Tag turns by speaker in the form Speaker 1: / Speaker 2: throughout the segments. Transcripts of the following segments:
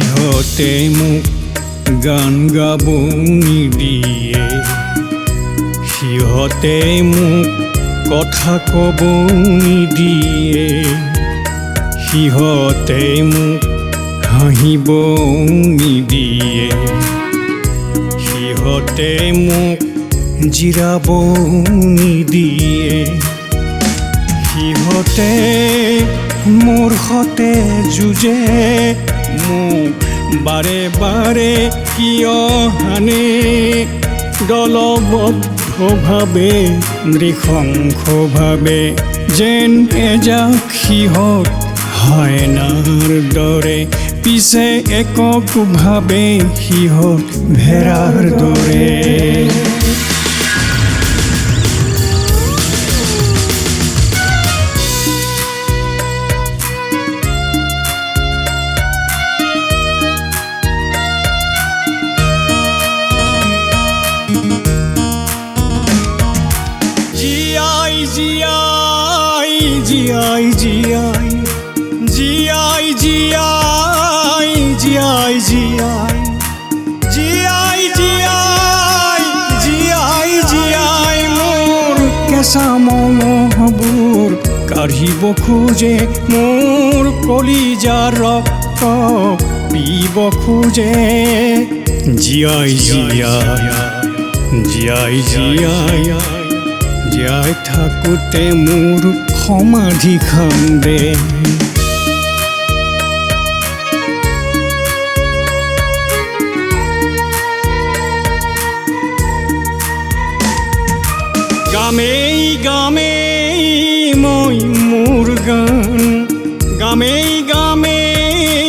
Speaker 1: সিহঁতে মোক গান গাব নিদিয়ে, সিহঁতে মোক কথা ক'ব নিদিয়ে, সিহঁতে মোক হাঁহিব নিদিয়ে, সিহঁতে মোক জিৰাব নিদিয়ে, সিহঁতে মোৰ সতে যুঁজে, মোক বাৰে বাৰে কিয় হানে, দলবদ্ধভাৱে নৃশংসভাৱে যেন এজাক সিহঁত হায়নাৰ দৰে, পিছে এককভাৱে সিহঁত ভেড়াৰ দৰে। জিয়াই জিয়াই জিয়াই জিয়াই জিয়াই জিয়াই জিয়াই জিয়াই জিয়াই জিয়াই জিয়াই জিয়াই মোৰ কেঁচা মঙহবোৰ কাঢ়িব খোজে, মোৰ কলিজাৰ ৰক্ত পিব খোজে। জিয়াই জিয়াই জিয়াই জিয়াই জীয়াই থাকোঁতে মোৰ সমাধি খান্দে। গামেই গামেই মই মোৰ গান, গামেই গামেই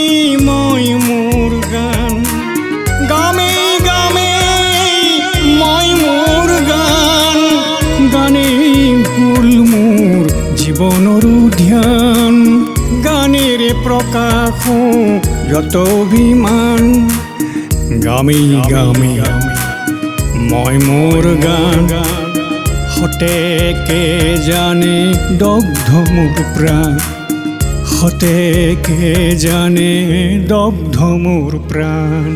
Speaker 1: মই মোৰ গান, গামেই গামেই মই মোৰ গান, গানেই হ'ল মোৰ জীৱনৰ ধ্যান, গানেৰে প্ৰকাশ যত অভিমান, গামেই গামেই মই মোৰ গান, সতেকে জানে দগ্ধ মোৰ প্ৰাণ, সতেকে জানে দগ্ধ মোৰ প্ৰাণ।